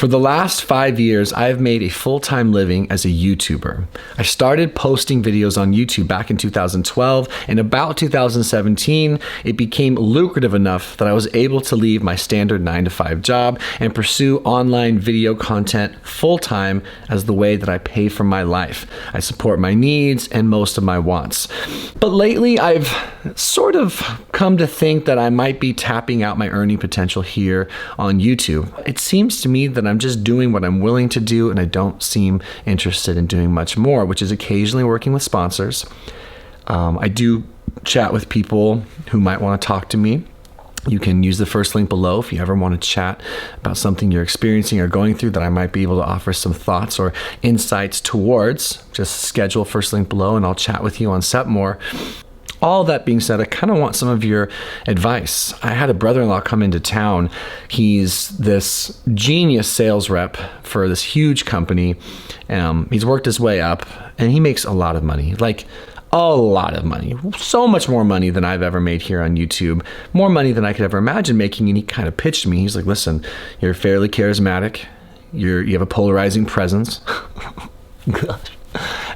For the last 5 years, I have made a full-time living as a YouTuber. I started posting videos on YouTube back in 2012, and about 2017, it became lucrative enough that I was able to leave my standard 9-to-5 job and pursue online video content full-time as the way that I pay for my life. I support my needs and most of my wants. But lately, I've sort of come to think that I might be tapping out my earning potential here on YouTube. It seems to me that I'm just doing what I'm willing to do, and I don't seem interested in doing much more, which is occasionally working with sponsors. I do chat with people who might want to talk to me. You can use the first link below if you ever want to chat about something you're experiencing or going through that I might be able to offer some thoughts or insights towards. Just schedule first link below and I'll chat with you on Setmore. All that being said, I kind of want some of your advice. I had a brother-in-law come into town. He's this genius sales rep for this huge company. He's worked his way up and he makes a lot of money, like a lot of money, so much more money than I've ever made here on YouTube, more money than I could ever imagine making. And he kind of pitched me. He's like, listen, you're fairly charismatic. You have a polarizing presence. Gosh.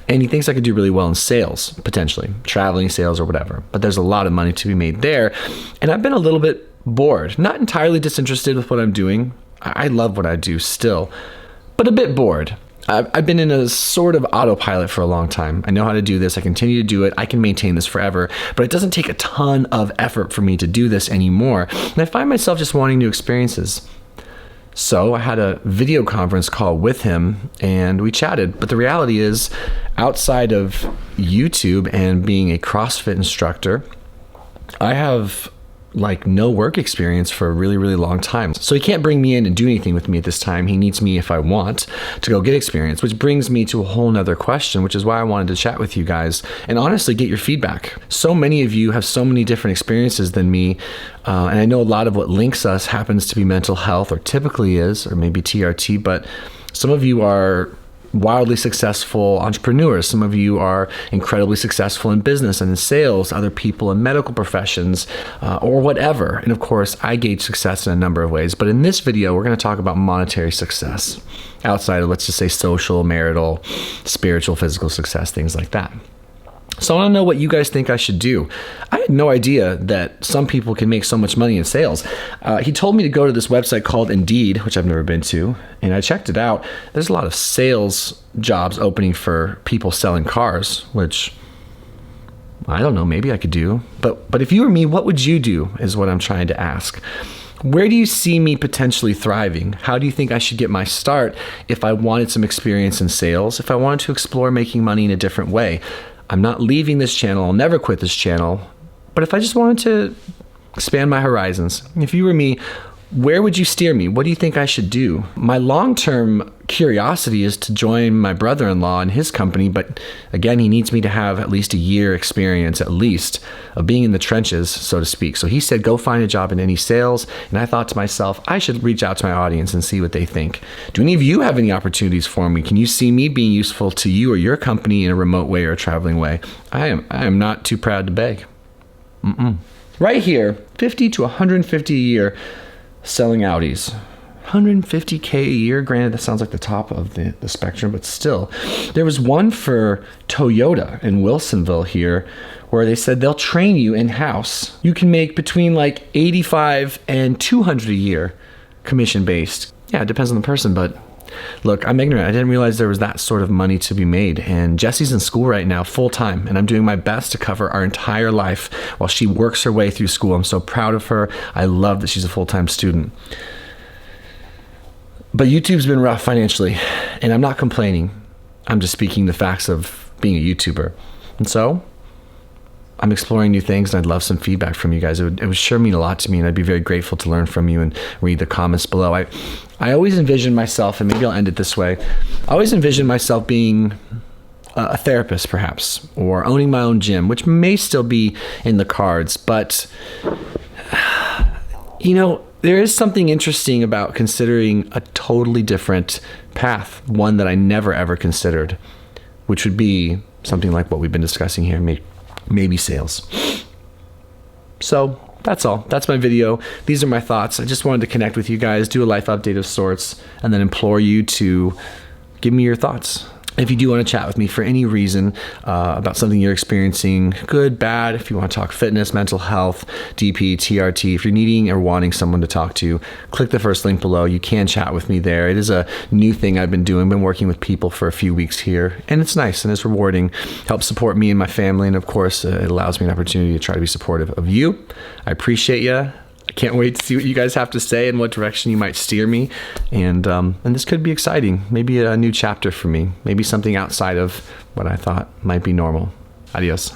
And he thinks I could do really well in sales, potentially, traveling sales or whatever. But there's a lot of money to be made there. And I've been a little bit bored, not entirely disinterested with what I'm doing. I love what I do still, but a bit bored. I've been in a sort of autopilot for a long time. I know how to do this. I continue to do it. I can maintain this forever, but it doesn't take a ton of effort for me to do this anymore. And I find myself just wanting new experiences. So I had a video conference call with him and we chatted. But the reality is, outside of YouTube and being a CrossFit instructor, I have like no work experience for a really, really long time. So he can't bring me in and do anything with me at this time. He needs me if I want to go get experience, which brings me to a whole nother question, which is why I wanted to chat with you guys and honestly get your feedback. So many of you have so many different experiences than me. And I know a lot of what links us happens to be mental health, or typically is, or maybe TRT, but some of you are wildly successful entrepreneurs. Some of you are incredibly successful in business and in sales, other people in medical professions, or whatever. And of course, I gauge success in a number of ways. But in this video, we're going to talk about monetary success outside of, let's just say, social, marital, spiritual, physical success, things like that. So I want to know what you guys think I should do. I had no idea that some people can make so much money in sales. He told me to go to this website called Indeed, which I've never been to, and I checked it out. There's a lot of sales jobs opening for people selling cars, which I don't know, maybe I could do. But if you were me, what would you do is what I'm trying to ask. Where do you see me potentially thriving? How do you think I should get my start if I wanted some experience in sales, if I wanted to explore making money in a different way? I'm not leaving this channel. I'll never quit this channel. But if I just wanted to expand my horizons, if you were me, where would you steer me? What do you think I should do? My long-term curiosity is to join my brother-in-law and his company, but again, he needs me to have at least a year experience, at least, of being in the trenches, so to speak. So he said, go find a job in any sales. And I thought to myself, I should reach out to my audience and see what they think. Do any of you have any opportunities for me? Can you see me being useful to you or your company in a remote way or a traveling way? I am not too proud to beg. Right here, 50 to 150 a year, selling Audis. 150K a year. Granted, that sounds like the top of the spectrum, but still. There was one for Toyota in Wilsonville here where they said they'll train you in-house. You can make between like 85 and 200 a year commission-based. Yeah, it depends on the person, but look, I'm ignorant. I didn't realize there was that sort of money to be made. And Jessie's in school right now full-time, and I'm doing my best to cover our entire life while she works her way through school. I'm so proud of her. I love that she's a full-time student. But YouTube's been rough financially, and I'm not complaining. I'm just speaking the facts of being a YouTuber. And so I'm exploring new things, and I'd love some feedback from you guys. It would sure mean a lot to me, and I'd be very grateful to learn from you and read the comments below. I always envision myself, and maybe I'll end it this way. I always envision myself being a therapist, perhaps, or owning my own gym, which may still be in the cards. But, you know, there is something interesting about considering a totally different path, one that I never ever considered, which would be something like what we've been discussing here, maybe sales. So that's all. That's my video. These are my thoughts. I just wanted to connect with you guys, do a life update of sorts, and then implore you to give me your thoughts. If you do want to chat with me for any reason about something you're experiencing, good, bad, if you want to talk fitness, mental health, DP, TRT, if you're needing or wanting someone to talk to, click the first link below. You can chat with me there. It is a new thing I've been doing. Been working with people for a few weeks here, and it's nice and it's rewarding. Helps support me and my family, and of course, it allows me an opportunity to try to be supportive of you. I appreciate you. I can't wait to see what you guys have to say and what direction you might steer me. And this could be exciting. Maybe a new chapter for me. Maybe something outside of what I thought might be normal. Adios.